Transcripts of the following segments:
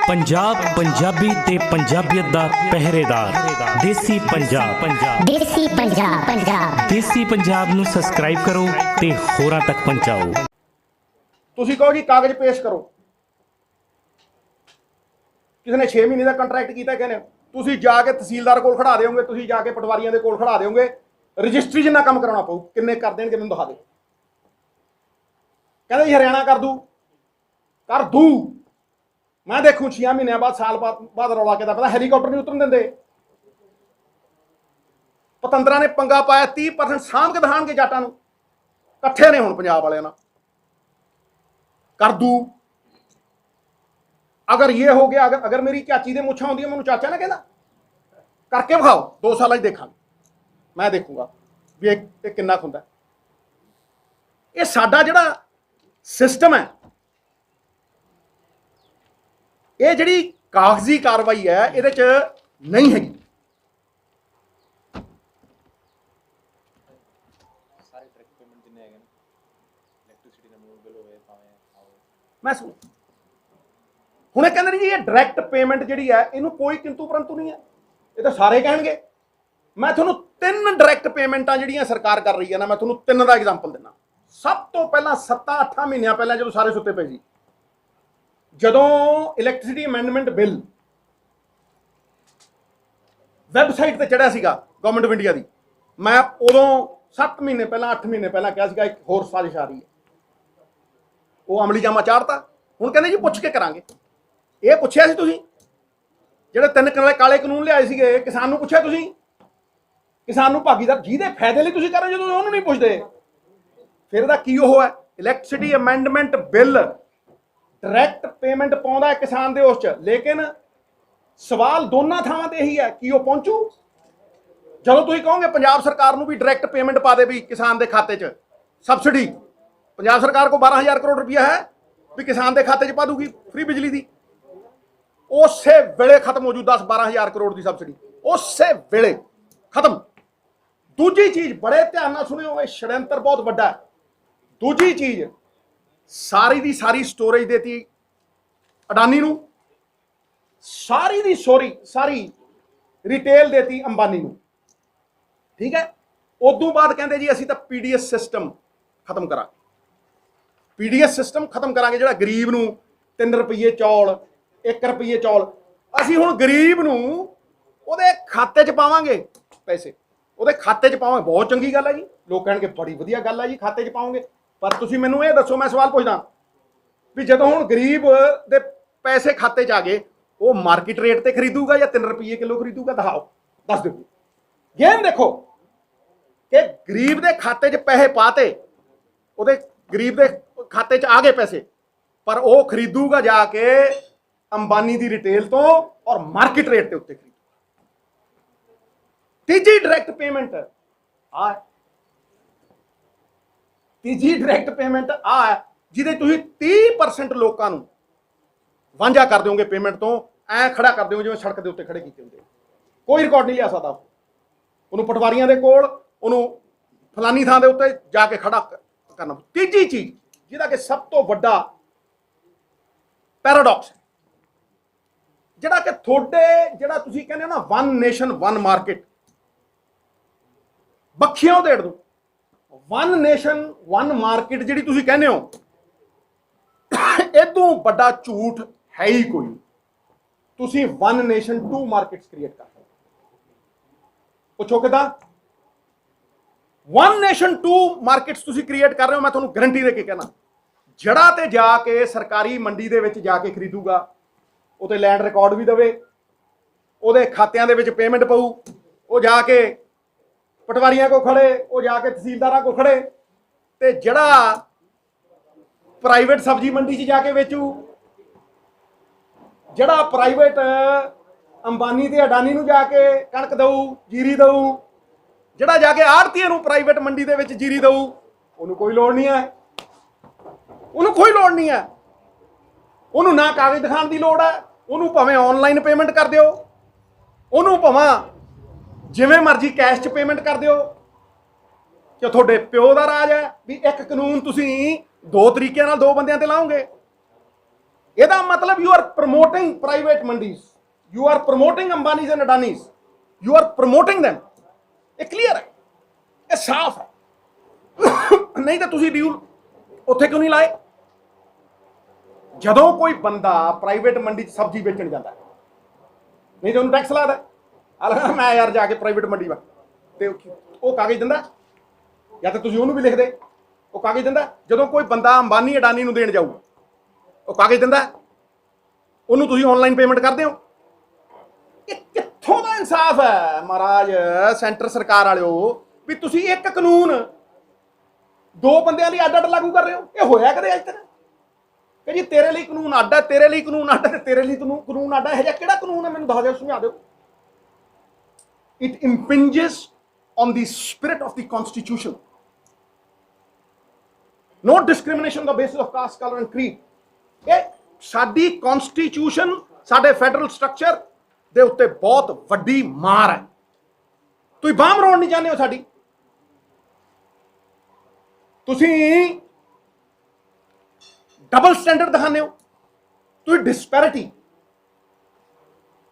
पंजाब पंजाबी ते पंजाबियत दा पहरेदार देसी पंजाब देसी पंजाब नू सबसक्राइब करो ते होरां तक पहुंचाओ। तुसी कहो जी कागज पेश करो, किसी ने 6 महीने का कंट्रैक्ट किया, कहने तुसी जाके तहसीलदार कोल खड़ा देओगे, तुसी जाके पटवारियां दे कोल खड़ा देओगे, रजिस्ट्री जिन्ना काम कराना पऊ, किन्ने कर देणगे मैनूं दिखा दे। कहंदे जी हरियाणा कर दू, मैं देखूँ 6 महीने बाद साल बाद रौला के पता हैलीकॉप्टर नहीं उतरन देंगे। पतंदरा ने पंगा पाया, 30% सामभ के दिखाणगे जाटां नूं, कट्ठे ने हुण पंजाब वालियां नाल कर दू। अगर ये हो गया, अगर मेरी चाची दे मुछां होंदियां, मैनूं चाचा ने कहना करके विखाओ, 2 साल देखा, मैं देखूंगा भी ये किन्ना खुंदा। ये साडा जिहड़ा सिस्टम है, ये जिहड़ी कागजी कार्रवाई है इहदे च नहीं हैगी। मैं सुन हुणे कहंदे ने जी ये डायरैक्ट पेमेंट जिहड़ी है इहनूं कोई किंतु परंतु नहीं है, ये तो सारे कहणगे। मैं तुहानूं 3 डायरैक्ट पेमेंटां जिहड़ियां सरकार कर रही है ना, मैं तुहानूं 3 दा एग्जांपल दिंदा। सब तो पहला 7-8 महीनों पहले जो सारे सुत्ते पे सी, जदों इलैक्ट्रिसिटी अमेंडमेंट बिल वैबसाइट ते चढ़िया सीगा गवर्नमेंट ऑफ इंडिया दी, मैं उदों 7 महीने पहला 8 महीने पहला कहा सीगा एक होर साजिश आ रही है, वो अमली जामा चाढ़ता। हुण कहंदे जी पुछ के करांगे। ये पुछिया सी तुसीं जिहड़े 3 काले कानून लिआए सीगे, किसान नूं पुछिया तुसीं? किसान नूं भागीदार जिहदे फायदे लई तुसीं कर रहे हो, जदों उहनूं नहीं पुछदे फिर दा की ओह है। Electricity amendment bill direct payment पाउंदा है किसान दे उस च, लेकिन सवाल दोनों थावां ते यही है कि वह पहुंचू। जदों तुसीं कहोगे पंजाब सरकार नूं भी डायरैक्ट पेमेंट पा दे भी किसान दे खाते च सबसिडी, पंजाब सरकार को 12,000 करोड़ रुपया है भी किसान के खाते च पा दूगी फ्री बिजली की, उस वेले खत्म हो जू 10-12,000 करोड़ की सबसिडी, उस वेले खत्म। दूजी चीज बड़े ध्यान नाल सुनियो, षड्यंत्र बहुत वड्डा है। दूजी चीज सारी दी सारी स्टोरेज देती अडानी नूं, सारी दी सारी रिटेल देती अंबानी नूं, ठीक है। उदों बाद कहंदे जी असीं तां पीडीएस सिस्टम खत्म करांगे, पीडीएस सिस्टम खत्म करांगे, जिहड़ा गरीब नूं 3 रुपये चौल 1 रुपये चौल, असीं हुण गरीब नूं उहदे खाते च पावांगे पैसे, उहदे खाते च पावांगे। बहुत चंगी गल है जी, लोग कहणगे बड़ी वधिया गल है जी खाते च पाओगे, पर तुसीं मैनूं ये दसो, मैं सवाल पुछदा भी जदों हुण गरीब दे पैसे खाते च आ गए, वो मार्केट रेट ते खरीदूगा या 3 रुपये किलो खरीदूगा? दिखाओ, दस दो। गेम देखो कि गरीब दे खाते च पैसे पाते, उहदे गरीब दे खाते च आ गए पैसे, पर वो खरीदूगा जाके अंबानी दी रिटेल तो और मार्केट रेट के उत्ते खरीदूगा। तीजी डायरैक्ट पेमेंट आ, तीजी डायरैक्ट पेमेंट आ जिहदे तुसीं 30% लोकां नूं वांझा कर दोगे पेमेंट तो, ऐ खड़ा कर दोगे जिवें सड़क के उत्ते खड़े कीते हुंदे, कोई रिकॉर्ड नहीं लिया सकदा। उहनूं पटवारियां दे कोल, उहनूं फलानी थां दे उत्ते जाके खड़ा करना। तीजी चीज जिहदा कि सब तो वड्डा पैराडॉक्स है, जिहड़ा कि थोड़े जिहड़ा तुसीं कहंदे हो ना 1 नेशन 1 मार्केट, बखियों देड़ दो 1 नेशन 1 मार्केट जिहड़ी तुसीं कहंदे हो, इदों वड्डा झूठ है ही कोई। तुसीं 1 नेशन 2 मार्केट्स क्रिएट कर रहे हो, पुछो किदां? 1 नेशन 2 मार्केट्स तुसीं क्रिएट कर रहे हो। मैं तुहानूं गारंटी दे के कहना, जड़ा ते जाके सरकारी मंडी दे विच जाके खरीदूगा, उत्ते लैंड रिकॉर्ड भी देवे, उहदे खात्यां दे विच पेमेंट पऊ, वो जाके पटवारियां को खड़े, वो जाके तहसीलदारां को खड़े, ते जड़ा प्राइवेट सब्जी मंडी च जाके वेचू, जड़ा प्राइवेट अंबानी ते अडानी नूं जाके कणक दऊ जीरी दऊ, जड़ा जाके आड़तीए नूं प्राइवेट मंडी दे विच जीरी दऊ, उहनूं कोई लोड़ नहीं है, उन्होंने कोई लोड़ नहीं है, उन्होंने ना कागज दिखाने की लोड़ है, उन्होंने भावें ऑनलाइन पेमेंट कर दिओ, उन्होंने भावें जिवें मर्जी कैश च पेमेंट कर दिओ, कि तुहाडे प्यो दा राज है भी एक कानून तुसीं दो तरीके नाल दो बंदियां ते लाओगे। ਇਹਦਾ ਮਤਲਬ you are promoting private mandis, you are promoting Ambanis and Adanis, you are promoting them। ਇਹ ਕਲੀਅਰ ਹੈ, ਇਹ ਸਾਫ਼ ਹੈ। ਨਹੀਂ ਤਾਂ ਤੁਸੀਂ ਡੀਲ ਉੱਥੇ ਕਿਉਂ ਨਹੀਂ ਲਾਏ? ਜਦੋਂ ਕੋਈ ਬੰਦਾ ਪ੍ਰਾਈਵੇਟ ਮੰਡੀ 'ਚ ਸਬਜ਼ੀ ਵੇਚਣ ਜਾਂਦਾ, ਨਹੀਂ ਤਾਂ ਉਹਨੂੰ ਟੈਕਸ ਲੱਗਦਾ। ਮੈਂ ਯਾਰ ਜਾ ਕੇ ਪ੍ਰਾਈਵੇਟ ਮੰਡੀ ਵਾ, ਤੇ ਉਹ ਕਾਗਜ਼ ਦਿੰਦਾ, ਜਾਂ ਤਾਂ ਤੁਸੀਂ ਉਹਨੂੰ ਵੀ ਲਿਖਦੇ, ਉਹ ਕਾਗਜ਼ ਦਿੰਦਾ। ਜਦੋਂ ਕੋਈ ਬੰਦਾ ਅੰਬਾਨੀ ਅਡਾਨੀ ਨੂੰ ਦੇਣ ਜਾਊ, ਉਹ ਕਾਗਜ਼ ਦਿੰਦਾ, ਉਹਨੂੰ ਤੁਸੀਂ ਆਨਲਾਈਨ ਪੇਮੈਂਟ ਕਰਦੇ ਹੋ। ਇਹ ਕਿੱਥੋਂ ਦਾ ਇਨਸਾਫ ਹੈ ਮਹਾਰਾਜ ਸੈਂਟਰ ਸਰਕਾਰ ਵਾਲਿਓ, ਵੀ ਤੁਸੀਂ ਇੱਕ ਕਾਨੂੰਨ ਦੋ ਬੰਦਿਆਂ ਲਈ ਅੱਡ-ਅੱਡ ਲਾਗੂ ਕਰ ਰਹੇ ਹੋ? ਇਹ ਹੋਇਆ ਕਦੇ ਅੱਜ ਤੱਕ ਕਿ ਜੀ ਤੇਰੇ ਲਈ ਕਾਨੂੰਨ ਅੱਡ ਹੈ, ਤੇਰੇ ਲਈ ਕਾਨੂੰਨ ਅੱਡ ਹੈ, ਤੇਰੇ ਲਈ ਕਾਨੂੰਨ ਅੱਡ ਹੈ? ਇਹ ਜਿਹਾ ਕਿਹੜਾ ਕਾਨੂੰਨ ਹੈ, ਮੈਨੂੰ ਦੱਸ ਦਿਓ, ਸਮਝਾ ਦਿਓ। It impinges on the spirit of the constitution. No discrimination on the basis of caste, color and creed. ਇਹ ਸਾਡੀ ਕਨਸਟੀਟਿਊਸ਼ਨ, ਸਾਡੇ ਫੈਡਰਲ ਸਟਰਕਚਰ ਦੇ ਉੱਤੇ ਬਹੁਤ ਵੱਡੀ ਮਾਰ ਹੈ। ਤੁਸੀਂ ਬਾਂਹ ਮਰੋੜ ਨਹੀਂ ਚਾਹੁੰਦੇ ਹੋ ਸਾਡੀ, ਤੁਸੀਂ ਡਬਲ ਸਟੈਂਡਰਡ ਦਿਖਾਉਂਦੇ ਹੋ, ਤੁਸੀਂ ਡਿਸਪੈਰਿਟੀ।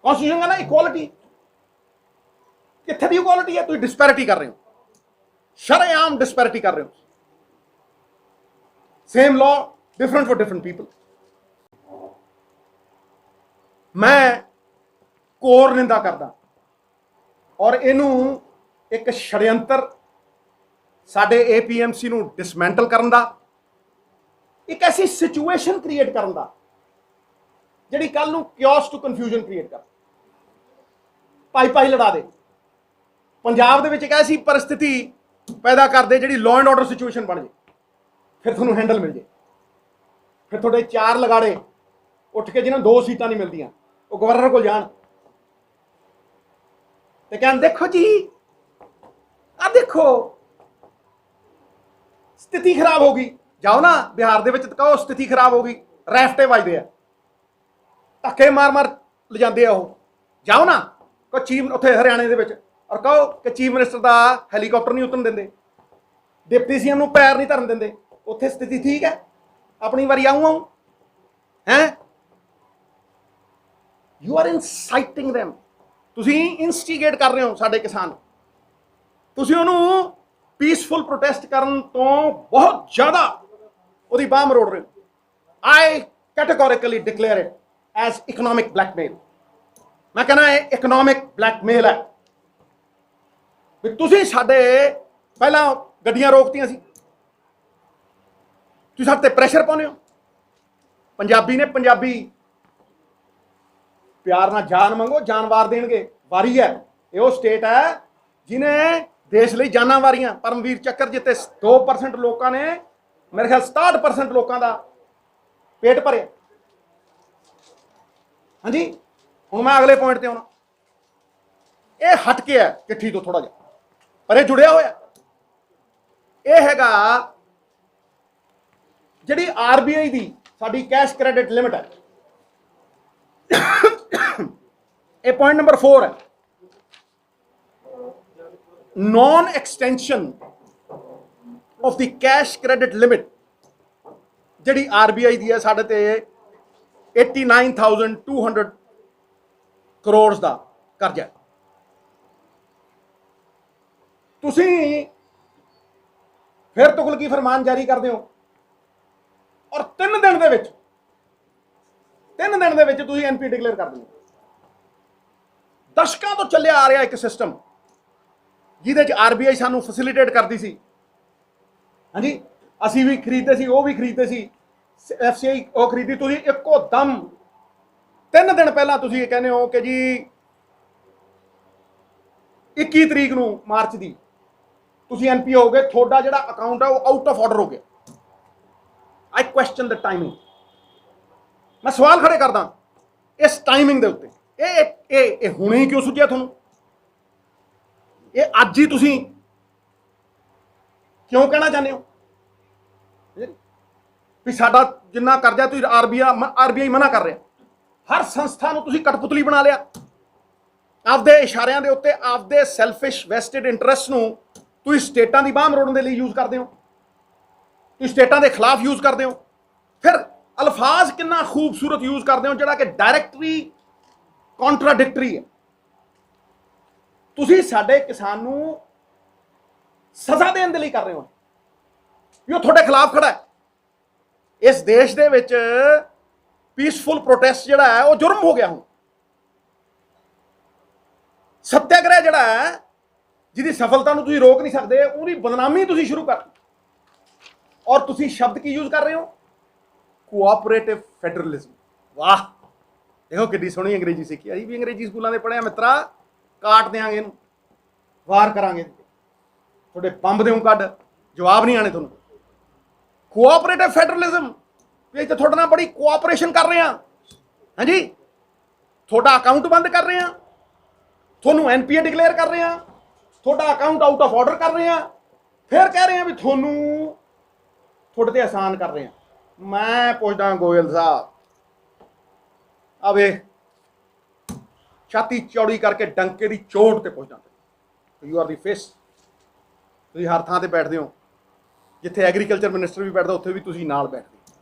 ਕਨਸਟੀਟਿਊਸ਼ਨ ਕਹਿੰਦਾ ਇਕੁਆਲਿਟੀ, ਕਿੱਥੇ ਦੀ ਇਕੁਆਲਿਟੀ ਹੈ? ਤੁਸੀਂ ਡਿਸਪੈਰਿਟੀ ਕਰ ਰਹੇ ਹੋ, ਸ਼ਰੇਆਮ ਡਿਸਪੈਰਿਟੀ ਕਰ ਰਹੇ ਹੋ। Same law different for different people. ਮੈਂ ਕੋਰ ਨਿੰਦਾ ਕਰਦਾ, ਔਰ ਇਹਨੂੰ ਇੱਕ ਛੜਯੰਤਰ ਸਾਡੇ APMC ਨੂੰ ਡਿਸਮੈਂਟਲ ਕਰਨ ਦਾ, ਇੱਕ ਐਸੀ ਸਿਚੁਏਸ਼ਨ ਕ੍ਰੀਏਟ ਕਰਨ ਦਾ ਜਿਹੜੀ ਕੱਲ ਨੂੰ ਕਿਓਸ ਟੂ ਕਨਫਿਊਜ਼ਨ ਕ੍ਰੀਏਟ ਕਰ, ਪਾਈ ਲੜਾ ਦੇ। ਪੰਜਾਬ ਦੇ ਵਿੱਚ ਇੱਕ ਐਸੀ ਪਰਿਸਥਿਤੀ ਪੈਦਾ ਕਰਦੇ ਜਿਹੜੀ ਲਾਅ ਐਂਡ ਆਰਡਰ ਸਿਚੁਏਸ਼ਨ ਬਣ ਜੇ, ਫਿਰ ਤੁਹਾਨੂੰ ਹੈਂਡਲ ਮਿਲ ਜੇ। ਫਿਰ ਤੁਹਾਡੇ ਚਾਰ ਲਗਾੜੇ ਉੱਠ ਕੇ ਜਿਹਨਾਂ 2 ਸੀਟਾਂ ਨਹੀਂ ਮਿਲਦੀਆਂ, ਉਹ ਗਵਰਨਰ ਕੋਲ ਜਾਣ ਤੇ ਕਹਿਣ, ਦੇਖੋ ਜੀ ਆ ਦੇਖੋ ਸਥਿਤੀ ਖਰਾਬ ਹੋ ਗਈ। ਜਾਓ ਨਾ ਬਿਹਾਰ ਦੇ ਵਿੱਚ, ਕਹੋ ਸਥਿਤੀ ਖਰਾਬ ਹੋ ਗਈ, ਰੈਫਟੇ ਵੱਜਦੇ ਆ, ਧੱਕੇ ਮਾਰ ਲਿਜਾਂਦੇ ਆ ਉਹ। ਜਾਓ ਨਾ ਕੋ ਚੀਫ ਉੱਥੇ ਹਰਿਆਣੇ ਦੇ ਵਿੱਚ, ਔਰ ਕਹੋ ਕਿ ਚੀਫ ਮਿਨਿਸਟਰ ਦਾ ਹੈਲੀਕਾਪਟਰ ਨਹੀਂ ਉਤਰਨ ਦਿੰਦੇ, ਡਿਪਟੀ ਸੀਐਮ ਨੂੰ ਪੈਰ ਨਹੀਂ ਧਰਨ ਦਿੰਦੇ। ਉੱਥੇ ਸਥਿਤੀ ਠੀਕ ਹੈ, ਆਪਣੀ ਵਾਰੀ ਆਊਂ ਹੈ। ਯੂ ਆਰ ਇਨਸਾਈਟਿੰਗ them, ਤੁਸੀਂ ਇਨਸਟੀਗੇਟ ਕਰ ਰਹੇ ਹੋ ਸਾਡੇ ਕਿਸਾਨ। ਤੁਸੀਂ ਉਹਨੂੰ ਪੀਸਫੁਲ ਪ੍ਰੋਟੈਸਟ ਕਰਨ ਤੋਂ ਬਹੁਤ ਜ਼ਿਆਦਾ ਉਹਦੀ ਬਾਂਹ ਮਰੋੜ ਰਹੇ ਹੋ। I categorically declare it as economic blackmail. ਮੈਂ ਕਹਿੰਦਾ ਇਹ ਇਕਨੋਮਿਕ ਬਲੈਕਮੇਲ ਹੈ। ਵੀ ਤੁਸੀਂ ਸਾਡੇ ਪਹਿਲਾਂ ਗੱਡੀਆਂ ਰੋਕਤੀਆਂ ਸੀ, ਤੁਸੀਂ ਸਾਡੇ ਤੇ ਪ੍ਰੈਸ਼ਰ ਪਾਉਂਦੇ ਹੋ। ਪੰਜਾਬੀ ਨੇ, ਪੰਜਾਬੀ ਪਿਆਰ ਨਾਲ ਜਾਨ ਮੰਗੋ, ਜਾਨ ਵਾਰ ਦੇਣਗੇ। ਵਾਰੀ ਹੈ, ਇਹ ਉਹ ਸਟੇਟ ਹੈ ਜਿਹਨੇ ਦੇਸ਼ ਲਈ ਜਾਨਾਂ ਵਾਰੀਆਂ। ਪਰਮਵੀਰ ਚੱਕਰ ਜਿੱਤੇ 2% ਲੋਕਾਂ ਨੇ, ਮੇਰੇ ਖਿਆਲ 67% ਲੋਕਾਂ ਦਾ ਪੇਟ ਭਰਿਆ। ਹਾਂਜੀ, ਹੁਣ ਮੈਂ ਅਗਲੇ ਪੁਆਇੰਟ ਤੇ ਆਉਣਾ। ਇਹ ਹਟ ਕੇ ਹੈ ਚਿੱਠੀ ਤੋਂ ਥੋੜਾ ਜਿਹਾ, ਪਰ ਇਹ ਜੁੜਿਆ ਹੋਇਆ। ਇਹ ਹੈਗਾ ਜਿਹੜੀ RBI ਦੀ ਸਾਡੀ ਕੈਸ਼ ਕ੍ਰੈਡਿਟ ਲਿਮਿਟ ਹੈ। ਇਹ ਪੁਆਇੰਟ ਨੰਬਰ 4 ਹੈ, non extension of the cash credit limit ਜਿਹੜੀ RBI ਦੀ ਹੈ ਸਾਡੇ ਤੇ 89,200 ਕਰੋੜ ਦਾ ਕਰਜ਼ਾ। ਤੁਸੀਂ ਫਿਰ ਤੁਗਲਕੀ ਫਰਮਾਨ ਜਾਰੀ ਕਰਦੇ ਹੋ, ਔਰ 3 ਦਿਨ ਦੇ ਵਿੱਚ ਤੁਸੀਂ NP ਡਿਕਲੇਅਰ ਕਰ ਦਿੰਦੇ ਹੋ। ਦਸ਼ਕਾਂ ਤੋਂ ਚੱਲਿਆ ਆ ਰਿਹਾ ਇੱਕ ਸਿਸਟਮ ਜਿਹਦੇ ਚ RBI ਸਾਨੂੰ ਫੈਸਿਲਿਟੇਟ ਕਰਦੀ ਸੀ। ਹਾਂਜੀ, ਅਸੀਂ ਵੀ ਖਰੀਦਦੇ ਸੀ, ਉਹ ਵੀ ਖਰੀਦਦੇ ਸੀ, FCI ਉਹ ਖਰੀਦੀ। ਤੁਸੀਂ ਇੱਕੋ ਦਮ 3 ਦਿਨ ਪਹਿਲਾਂ ਤੁਸੀਂ ਇਹ ਕਹਿੰਦੇ ਹੋ ਕਿ ਜੀ 21 ਤਰੀਕ ਨੂੰ ਮਾਰਚ ਦੀ ਤੁਸੀਂ NP ਹੋ ਗਏ, ਤੁਹਾਡਾ ਜਿਹੜਾ ਅਕਾਊਂਟ ਹੈ ਉਹ ਆਊਟ ਆਫ ਆਰਡਰ ਹੋ ਗਿਆ। ਆਈ ਕੁਐਸਚਨ ਦ ਟਾਈਮਿੰਗ। ਮੈਂ ਸਵਾਲ ਖੜੇ ਕਰਦਾ ਇਸ ਟਾਈਮਿੰਗ ਦੇ ਉੱਤੇ। ਇਹ ਹੁਣੇ ਹੀ ਕਿਉਂ ਸੁਝਿਆ ਤੁਹਾਨੂੰ? ਇਹ ਅੱਜ ਹੀ ਤੁਸੀਂ ਕਿਉਂ ਕਹਿਣਾ ਚਾਹੁੰਦੇ ਹੋ ਵੀ ਸਾਡਾ ਜਿੰਨਾ ਕਰਜ਼ਾ ਤੁਸੀਂ RBI ਮਨਾ ਕਰ ਰਿਹਾ? ਹਰ ਸੰਸਥਾ ਨੂੰ ਤੁਸੀਂ ਕਠਪੁਤਲੀ ਬਣਾ ਲਿਆ ਆਪਦੇ ਇਸ਼ਾਰਿਆਂ ਦੇ ਉੱਤੇ। ਆਪਦੇ ਸੈਲਫਿਸ਼ ਵੈਸਟਡ ਇੰਟਰਸਟ ਨੂੰ ਤੁਸੀਂ ਸਟੇਟਾਂ ਦੀ ਬਾਂਹ ਮਰੋੜਨ ਦੇ ਲਈ ਯੂਜ਼ ਕਰਦੇ ਹੋ, ਤੁਸੀਂ ਸਟੇਟਾਂ ਦੇ ਖਿਲਾਫ ਯੂਜ਼ ਕਰਦੇ ਹੋ। ਫਿਰ ਅਲਫਾਜ਼ ਕਿੰਨਾ ਖੂਬਸੂਰਤ ਯੂਜ਼ ਕਰਦੇ ਹੋ ਜਿਹੜਾ ਕਿ ਡਾਇਰੈਕਟਲੀ ਕੰਟਰਾਡਿਕਟਰੀ ਹੈ। ਤੁਸੀਂ ਸਾਡੇ ਕਿਸਾਨ ਨੂੰ ਸਜ਼ਾ ਦੇਣ ਦੇ ਲਈ ਕਰ ਰਹੇ ਹੋ, ਵੀ ਉਹ ਤੁਹਾਡੇ ਖਿਲਾਫ ਖੜਾ ਹੈ। ਇਸ ਦੇਸ਼ ਦੇ ਵਿੱਚ ਪੀਸਫੁਲ ਪ੍ਰੋਟੈਸਟ ਜਿਹੜਾ ਹੈ ਉਹ ਜੁਰਮ ਹੋ ਗਿਆ ਹੁਣ। ਸੱਤਿਆਗ੍ਰਹਿ ਜਿਹੜਾ ਹੈ ਜਿਹਦੀ ਸਫਲਤਾ ਨੂੰ ਤੁਸੀਂ ਰੋਕ ਨਹੀਂ ਸਕਦੇ, ਉਹਦੀ ਬਦਨਾਮੀ ਤੁਸੀਂ ਸ਼ੁਰੂ ਕਰਤੀ। ਔਰ ਤੁਸੀਂ ਸ਼ਬਦ ਕੀ ਯੂਜ਼ ਕਰ ਰਹੇ ਹੋ? Cooperative federalism. ਵਾਹ, ਦੇਖੋ ਕਿੰਨੀ ਸੋਹਣੀ ਅੰਗਰੇਜ਼ੀ ਸਿੱਖੀ। ਅਸੀਂ ਵੀ ਅੰਗਰੇਜ਼ੀ ਸਕੂਲਾਂ ਦੇ ਪੜ੍ਹਿਆ ਮਿੱਤਰਾ। ਕਾਟ ਦਿਆਂਗੇ ਇਹਨੂੰ, ਵਾਰ ਕਰਾਂਗੇ, ਤੁਹਾਡੇ ਬੰਬ ਦੇਉਂ ਕੱਢ, ਜਵਾਬ ਨਹੀਂ ਆਣੇ ਤੁਹਾਨੂੰ। ਕੋਆਪਰੇਟਿਵ ਫੈਡਰਲਿਜ਼ਮ, ਵੀ ਇੱਥੇ ਤੁਹਾਡੇ ਨਾਲ ਬੜੀ ਕੋਆਪਰੇਸ਼ਨ ਕਰ ਰਹੇ ਹਾਂ, ਹਾਂਜੀ, ਤੁਹਾਡਾ ਅਕਾਊਂਟ ਬੰਦ ਕਰ ਰਹੇ ਹਾਂ, ਤੁਹਾਨੂੰ NPA ਡਿਕਲੇਅਰ ਕਰ ਰਹੇ ਹਾਂ, ਤੁਹਾਡਾ ਅਕਾਊਂਟ ਆਊਟ ਆਫ ਆਰਡਰ ਕਰ ਰਹੇ ਹਾਂ, ਫਿਰ ਕਹਿ ਰਹੇ ਹਾਂ ਵੀ ਤੁਹਾਨੂੰ ਤੁਹਾਡੇ ਤੇ ਆਸਾਨ ਕਰ ਰਹੇ ਹਾਂ। ਮੈਂ ਪੁੱਛਦਾ ਗੋਇਲ ਸਾਹਿਬ, ਆ ਵੇ ਛਾਤੀ ਚੌੜੀ ਕਰਕੇ ਡੰਕੇ ਦੀ ਚੋਟ ਤੇ ਪੁੱਛਦਾ, ਯੂ ਆਰ ਦੀ ਫੇਸ। ਤੁਸੀਂ ਹਰ ਥਾਂ ਤੇ ਬੈਠਦੇ ਹੋ, ਜਿੱਥੇ ਐਗਰੀਕਲਚਰ ਮਿਨਿਸਟਰ ਵੀ ਬੈਠਦਾ ਉੱਥੇ ਵੀ ਤੁਸੀਂ ਨਾਲ ਬੈਠਦੇ।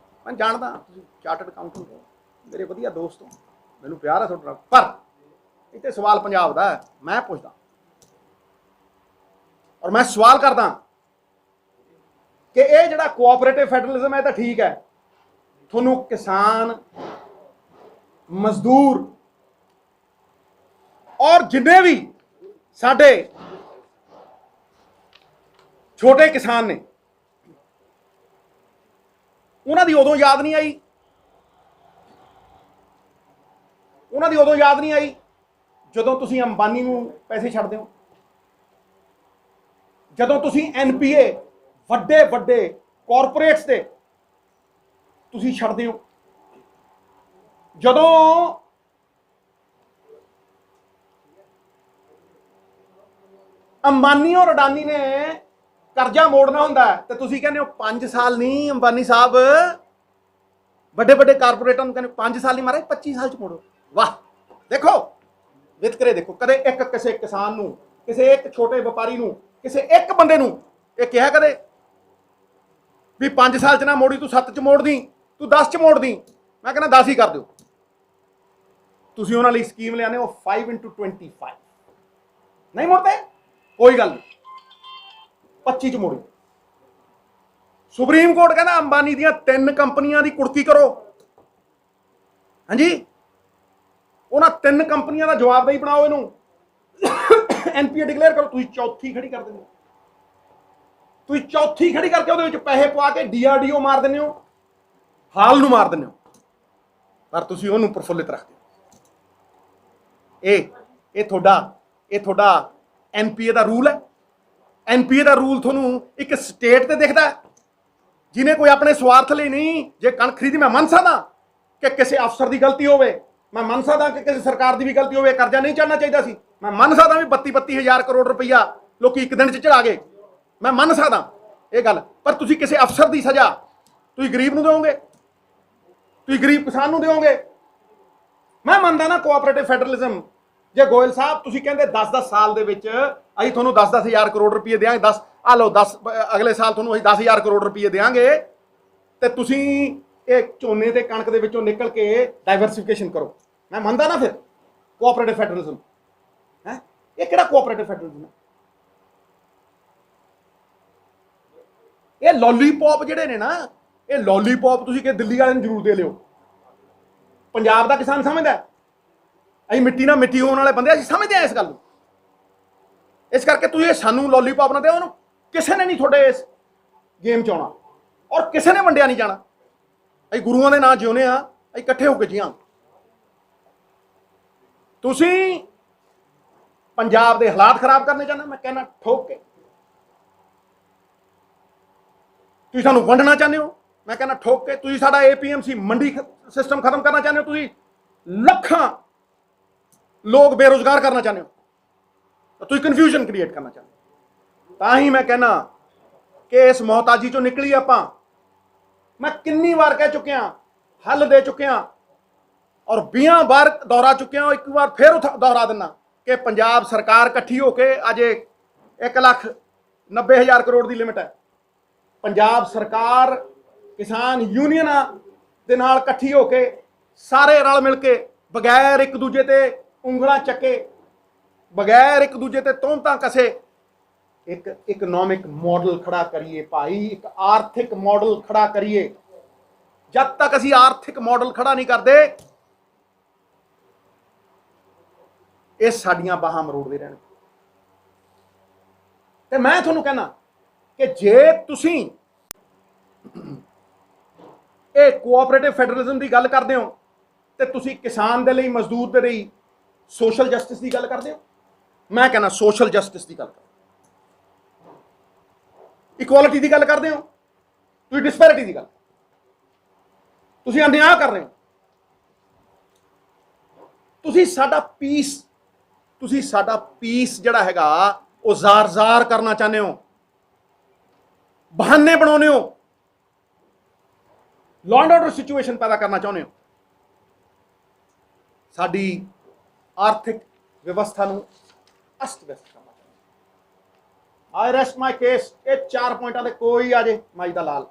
ਮੈਂ ਜਾਣਦਾ ਤੁਸੀਂ ਚਾਰਟਰਡ ਅਕਾਊਂਟੈਂਟ ਹੋ, ਮੇਰੇ ਵਧੀਆ ਦੋਸਤ ਹੋ, ਮੈਨੂੰ ਪਿਆਰ ਹੈ ਤੁਹਾਡੇ ਨਾਲ, ਪਰ ਇੱਥੇ ਸਵਾਲ ਪੰਜਾਬ ਦਾ ਹੈ। ਮੈਂ ਪੁੱਛਦਾ ਔਰ ਮੈਂ ਸਵਾਲ ਕਰਦਾ ਕਿ ਇਹ ਜਿਹੜਾ ਕੋਆਪਰੇਟਿਵ ਫੈਡਰਲਿਜ਼ਮ ਹੈ ਤਾਂ ਠੀਕ ਹੈ, ਤੁਹਾਨੂੰ ਕਿਸਾਨ, ਮਜ਼ਦੂਰ ਔਰ ਜਿੰਨੇ ਵੀ ਸਾਡੇ ਛੋਟੇ ਕਿਸਾਨ ਨੇ ਉਹਨਾਂ ਦੀ ਉਦੋਂ ਯਾਦ ਨਹੀਂ ਆਈ, ਉਹਨਾਂ ਦੀ ਉਦੋਂ ਯਾਦ ਨਹੀਂ ਆਈ ਜਦੋਂ ਤੁਸੀਂ ਅੰਬਾਨੀ ਨੂੰ ਪੈਸੇ ਛੱਡਦੇ ਹੋ, ਜਦੋਂ ਤੁਸੀਂ NPA ਵੱਡੇ ਵੱਡੇ ਕਾਰਪੋਰੇਟਸ ਤੇ ਤੁਸੀਂ ਛੱਡਦੇ ਹੋ, ਜਦੋਂ ਅੰਬਾਨੀ ਔਰ ਅਡਾਨੀ ਨੇ ਕਰਜ਼ਾ ਮੋੜਨਾ ਹੁੰਦਾ ਤੇ ਤੁਸੀਂ ਕਹਿੰਦੇ ਹੋ 5 ਸਾਲ ਨਹੀਂ। ਅੰਬਾਨੀ ਸਾਹਿਬ ਵੱਡੇ ਵੱਡੇ ਕਾਰਪੋਰੇਟਾਂ ਨੂੰ ਕਹਿੰਦੇ 5 ਸਾਲ ਨਹੀਂ ਮਹਾਰਾਜ, 25 ਸਾਲ ਚ ਮੋੜੋ। ਵਾਹ, ਦੇਖੋ ਵਿਤਕਰੇ ਦੇਖੋ। ਕਦੇ ਇੱਕ ਕਿਸੇ ਕਿਸਾਨ ਨੂੰ, ਕਿਸੇ ਇੱਕ ਛੋਟੇ ਵਪਾਰੀ ਨੂੰ, ਕਿਸੇ ਇੱਕ ਬੰਦੇ ਨੂੰ ਇਹ ਕਿਹਾ ਕਦੇ ਵੀ 5 ਸਾਲ ਚ ਨਾ ਮੋੜੀ, ਤੂੰ 7 ਚ ਮੋੜਦੀ, ਤੂੰ 10 ਚ ਮੋੜਦੀ? ਮੈਂ ਕਹਿੰਦਾ 10 ਹੀ ਕਰ ਦਿਓ। ਤੁਸੀਂ ਉਹਨਾਂ ਲਈ ਸਕੀਮ ਲਿਆਨੇ ਹੋ 5x25, ਨਹੀਂ ਮੋੜਦੇ, ਕੋਈ ਗੱਲ ਨਹੀਂ, 25 ਚ ਮੋੜੀ। ਸੁਪਰੀਮ ਕੋਰਟ ਕਹਿੰਦਾ ਅੰਬਾਨੀ ਦੀਆਂ 3 ਕੰਪਨੀਆਂ ਦੀ ਕੁੜਕੀ ਕਰੋ, ਹਾਂਜੀ, ਉਹਨਾਂ 3 ਕੰਪਨੀਆਂ ਦਾ ਜਵਾਬਦੇਹੀ ਬਣਾਓ, ਇਹਨੂੰ NPA ਡਿਕਲੇਅਰ ਕਰੋ। ਤੁਸੀਂ ਚੌਥੀ ਖੜੀ ਕਰ ਦਿੰਦੇ ਹੋ, ਤੁਸੀਂ ਚੌਥੀ ਖੜੀ ਕਰਕੇ ਉਹਦੇ ਵਿੱਚ ਪੈਸੇ ਪਵਾ ਕੇ DRDO ਮਾਰ ਦਿੰਦੇ ਹੋ, ਹਾਲ ਨੂੰ ਮਾਰ ਦਿੰਦੇ ਹੋ, ਪਰ ਤੁਸੀਂ ਉਹਨੂੰ ਪ੍ਰਫੁੱਲਿਤ ਰੱਖਦੇ ਹੋ। ਇਹ ਤੁਹਾਡਾ NPA ਦਾ ਰੂਲ ਹੈ। NPA ਦਾ ਰੂਲ ਤੁਹਾਨੂੰ ਇੱਕ ਸਟੇਟ ਤੇ ਦਿਖਦਾ, ਜਿਹਨੇ ਕੋਈ ਆਪਣੇ ਸਵਾਰਥ ਲਈ ਨਹੀਂ। ਜੇ ਕਣਕ ਖਰੀਦੀ, ਮੈਂ ਮੰਨ ਸਕਦਾ ਕਿ ਕਿਸੇ ਅਫਸਰ ਦੀ ਗਲਤੀ ਹੋਵੇ, ਮੈਂ ਮੰਨ ਸਕਦਾ ਕਿ ਕਿਸੇ ਸਰਕਾਰ ਦੀ ਵੀ ਗਲਤੀ ਹੋਵੇ, ਕਰਜ਼ਾ ਨਹੀਂ ਚੜ੍ਹਨਾ ਚਾਹੀਦਾ ਸੀ, ਮੈਂ ਮੰਨ ਸਕਦਾ ਵੀ 32 ਹਜ਼ਾਰ ਕਰੋੜ ਰੁਪਈਆ ਲੋਕੀ ਇੱਕ ਦਿਨ 'ਚ ਚੜਾ ਗਏ, ਮੈਂ ਮੰਨ ਸਕਦਾ ਇਹ ਗੱਲ। ਪਰ ਤੁਸੀਂ ਕਿਸੇ ਅਫਸਰ ਦੀ ਸਜ਼ਾ ਤੁਸੀਂ ਗਰੀਬ ਨੂੰ ਦਿਓਗੇ, ਤੁਸੀਂ ਗਰੀਬ ਕਿਸਾਨ ਨੂੰ ਦਿਓਗੇ? ਮੈਂ ਮੰਨਦਾ ਨਾ ਕੋਆਪਰੇਟਿਵ ਫੈਡਰਲਿਜ਼ਮ। ਜੇ ਗੋਇਲ ਸਾਹਿਬ ਤੁਸੀਂ ਕਹਿੰਦੇ 10 ਸਾਲ ਦੇ ਵਿੱਚ ਅਸੀਂ ਤੁਹਾਨੂੰ 10 ਹਜ਼ਾਰ ਕਰੋੜ ਰੁਪਏ ਦੇਵਾਂਗੇ, 10 ਆ ਲਓ, 10 ਅਗਲੇ ਸਾਲ ਤੁਹਾਨੂੰ ਅਸੀਂ 10 ਹਜ਼ਾਰ ਕਰੋੜ ਰੁਪਏ ਦੇਵਾਂਗੇ, ਤੇ ਤੁਸੀਂ ਇਹ ਝੋਨੇ ਤੇ ਕਣਕ ਦੇ ਵਿੱਚੋਂ ਨਿਕਲ ਕੇ ਡਾਈਵਰਸਿਫਿਕੇਸ਼ਨ ਕਰੋ, ਮੈਂ ਮੰਨਦਾ ਨਾ ਫਿਰ ਕੋਆਪਰੇਟਿਵ ਫੈਡਰਲਿਜ਼ਮ ਹੈ। ਇਹ ਕਿਹੜਾ ਕੋਆਪਰੇਟਿਵ ਫੈਡਰਲਿਜ਼ਮ ਹੈ? ਇਹ ਲੋਲੀਪੌਪ ਜਿਹੜੇ ਨੇ ਨਾ, ਇਹ ਲੋਲੀਪੌਪ ਤੁਸੀਂ ਕਿ ਦਿੱਲੀ ਵਾਲਿਆਂ ਨੂੰ ਜ਼ਰੂਰ ਦੇ ਲਿਓ। ਪੰਜਾਬ ਦਾ ਕਿਸਾਨ ਸਮਝਦਾ ਅਸੀਂ ਮਿੱਟੀ ਨਾਲ ਮਿੱਟੀ ਹੋਣ ਵਾਲੇ ਬੰਦੇ, ਅਸੀਂ ਸਮਝਦੇ ਹਾਂ ਇਸ ਗੱਲ ਨੂੰ। ਇਸ ਕਰਕੇ ਤੁਸੀਂ ਇਹ ਸਾਨੂੰ ਲੋਲੀਪੌਪ ਨਾ ਦਿਓ, ਉਹਨੂੰ ਕਿਸੇ ਨੇ ਨਹੀਂ ਤੁਹਾਡੇ ਇਸ ਗੇਮ 'ਚ ਆਉਣਾ, ਔਰ ਕਿਸੇ ਨੇ ਵੰਡਿਆ ਨਹੀਂ ਜਾਣਾ। ਅਸੀਂ ਗੁਰੂਆਂ ਦੇ ਨਾਂ ਜਿਉਂਦੇ ਹਾਂ, ਅਸੀਂ ਇਕੱਠੇ ਹੋ ਕੇ ਜੀਆਂ। ਤੁਸੀਂ ਪੰਜਾਬ ਦੇ ਹਾਲਾਤ ਖਰਾਬ ਕਰਨੇ ਚਾਹੁੰਦੇ, ਮੈਂ ਕਹਿਣਾ ਠੋਕ ਕੇ। ਤੁਸੀਂ ਸਾਨੂੰ ਵੰਡਣਾ ਚਾਹੁੰਦੇ ਹੋ, ਮੈਂ ਕਹਿੰਦਾ ਠੋਕ ਕੇ। ਤੁਸੀਂ ਸਾਡਾ APMC ਮੰਡੀ ਸਿਸਟਮ ਖਤਮ ਕਰਨਾ ਚਾਹੁੰਦੇ ਹੋ, ਤੁਸੀਂ ਲੱਖਾਂ ਲੋਕ ਬੇਰੁਜ਼ਗਾਰ ਕਰਨਾ ਚਾਹੁੰਦੇ ਹੋ, ਤੁਸੀਂ ਕਨਫਿਊਜ਼ਨ ਕ੍ਰੀਏਟ ਕਰਨਾ ਚਾਹੁੰਦੇ ਹੋ। ਤਾਂ ਹੀ ਮੈਂ ਕਹਿੰਦਾ ਕਿ ਇਸ ਮੁਹਤਾਜੀ ਚੋਂ ਨਿਕਲੀ ਆਪਾਂ। ਮੈਂ ਕਿੰਨੀ ਵਾਰ ਕਹਿ ਚੁੱਕਿਆ, ਹੱਲ ਦੇ ਚੁੱਕਿਆ, ਔਰ 20 ਵਾਰ ਦੁਹਰਾ ਚੁੱਕਿਆ। ਇੱਕ ਵਾਰ ਫਿਰ ਦੁਹਰਾ ਦਿੰਦਾ ਕਿ ਪੰਜਾਬ ਸਰਕਾਰ ਇਕੱਠੀ ਹੋ ਕੇ ਅਜੇ 1,90,000 ਕਰੋੜ ਦੀ ਲਿਮਿਟ ਹੈ। ਪੰਜਾਬ ਸਰਕਾਰ, ਕਿਸਾਨ ਯੂਨੀਅਨਾਂ ਦੇ ਨਾਲ ਇਕੱਠੀ ਹੋ ਕੇ ਸਾਰੇ ਰਲ ਮਿਲ ਕੇ ਬਗੈਰ ਇੱਕ ਦੂਜੇ ਤੇ ਉਂਗਲਾਂ ਚੱਕੇ, ਬਗੈਰ ਇੱਕ ਦੂਜੇ ਤੇ ਤੋਹਮਤਾਂ ਕਸੇ ਇੱਕ ਇਕਨੋਮਿਕ ਮਾਡਲ ਖੜਾ ਕਰੀਏ ਭਾਈ, ਇੱਕ ਆਰਥਿਕ ਮਾਡਲ ਖੜਾ ਕਰੀਏ। ਜਦ ਤੱਕ ਅਸੀਂ ਆਰਥਿਕ ਮਾਡਲ ਖੜਾ ਨਹੀਂ ਕਰਦੇ ਇਹ ਸਾਡੀਆਂ ਬਾਹਾਂ ਮਰੋੜਦੇ ਰਹਿਣਗੇ। ਤੇ ਮੈਂ ਤੁਹਾਨੂੰ ਕਹਿਣਾ ਕਿ ਜੇ ਤੁਸੀਂ ਇਹ ਕੋਆਪਰੇਟਿਵ ਫੈਡਰਲਿਜ਼ਮ ਦੀ ਗੱਲ ਕਰਦੇ ਹੋ ਤੇ ਤੁਸੀਂ ਕਿਸਾਨ ਦੇ ਲਈ, ਮਜ਼ਦੂਰ ਦੇ ਲਈ ਸੋਸ਼ਲ ਜਸਟਿਸ ਦੀ ਗੱਲ ਕਰਦੇ ਹੋ। ਮੈਂ ਕਹਿੰਦਾ ਸੋਸ਼ਲ ਜਸਟਿਸ ਦੀ ਗੱਲ ਕਰੋ, ਇਕੁਆਲਿਟੀ ਦੀ ਗੱਲ ਕਰਦੇ ਹੋ, ਤੁਸੀਂ ਡਿਸਪੈਰਿਟੀ ਦੀ ਗੱਲ, ਤੁਸੀਂ ਅਨਿਆਂ ਕਰ ਰਹੇ ਹੋ। ਤੁਸੀਂ ਸਾਡਾ ਪੀਸ ਜਿਹੜਾ ਹੈਗਾ ਉਹ ਜ਼ਾਰ ਕਰਨਾ ਚਾਹੁੰਦੇ ਹੋ, ਬਹਾਨੇ ਬਣਾਉਂਦੇ ਹੋ, ਲਾਅ ਐਂਡ ਆਰਡਰ ਸਿਚੁਏਸ਼ਨ ਪੈਦਾ ਕਰਨਾ ਚਾਹੁੰਦੇ ਹੋ, ਸਾਡੀ ਆਰਥਿਕ ਵਿਵਸਥਾ ਨੂੰ ਅਸਤ ਵਿਅਸਤ ਕਰਨਾ ਚਾਹੁੰਦੇ ਹੋ। ਆਈ ਰੈਸਟ ਮਾਈ ਕੇਸ। ਇਹ 4 ਪੁਆਇੰਟਾਂ ਦੇ ਕੋਈ ਆ ਜੇ ਮਾਈ ਦਾ ਲਾਲ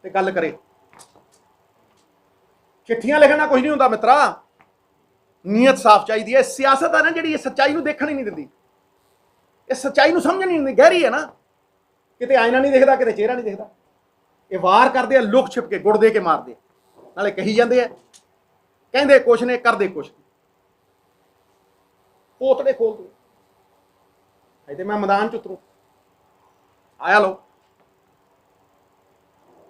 ਤੇ ਗੱਲ ਕਰੇ। ਚਿੱਠੀਆਂ ਲਿਖਣਾ ਕੁਝ ਨਹੀਂ ਹੁੰਦਾ ਮਿੱਤਰਾ, ਨੀਅਤ ਸਾਫ਼ ਚਾਹੀਦੀ ਹੈ। ਸਿਆਸਤ ਹੈ ਨਾ ਜਿਹੜੀ, ਇਹ ਸੱਚਾਈ ਨੂੰ ਦੇਖਣ ਹੀ ਨਹੀਂ ਦਿੰਦੀ, ਇਹ ਸੱਚਾਈ ਨੂੰ ਸਮਝਣ ਨਹੀਂ ਦਿੰਦੀ। ਗਹਿਰੀ ਹੈ ਨਾ, ਕਿਤੇ ਆਇਨਾ ਨਹੀਂ ਦਿਖਦਾ, ਕਿਤੇ ਚਿਹਰਾ ਨਹੀਂ ਦਿਖਦਾ। ਇਹ ਵਾਰ ਕਰਦੇ ਆ ਲੁਕ ਛਿਪ ਕੇ, ਗੁੜ ਦੇ ਕੇ ਮਾਰਦੇ, ਨਾਲੇ ਕਹੀ ਜਾਂਦੇ ਆ, ਕਹਿੰਦੇ ਕੁਛ ਨੇ ਕਰਦੇ ਕੁਛ। ਪੋਤੜੇ ਖੋਲਦੇ ਤੇ ਮੈਂ ਮੈਦਾਨ ਚ ਉਤਰੂ, ਆਇਆ ਲੋ,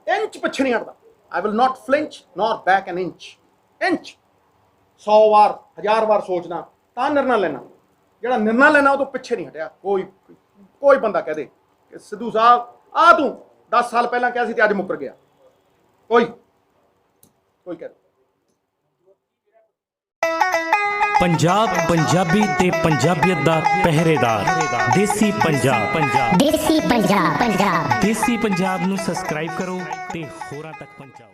ਇੰਚ ਪਿੱਛੇ ਨਹੀਂ ਹਟਦਾ। I will not flinch nor back an inch. 100 ਵਾਰ 1000 ਵਾਰ ਸੋਚਣਾ ਤਾਂ ਨਿਰਣਾ ਲੈਣਾ। ਜਿਹੜਾ ਨਿਰਣਾ ਲੈਣਾ ਉਹ ਤੋਂ ਪਿੱਛੇ ਨਹੀਂ ਹਟਿਆ। ਕੋਈ ਬੰਦਾ ਕਹਿ ਦੇ ਕਿ ਸਿੱਧੂ ਸਾਹਿਬ ਆ ਤੂੰ 10 ਸਾਲ ਪਹਿਲਾਂ ਕਿਹਾ ਸੀ ਤੇ ਅੱਜ ਮੁੱਕਰ ਗਿਆ, ਕੋਈ ਕਹਿ ਦੇ। ਪੰਜਾਬ, ਪੰਜਾਬੀ ਤੇ ਪੰਜਾਬੀਅਤ ਦਾ ਪਹਿਰੇਦਾਰ ਦੇਸੀ ਪੰਜਾਬ। ਦੇਸੀ ਪੰਜਾਬ ਨੂੰ ਸਬਸਕ੍ਰਾਈਬ ਕਰੋ ਤੇ ਹੋਰਾਂ ਤੱਕ ਪਹੁੰਚਾਓ।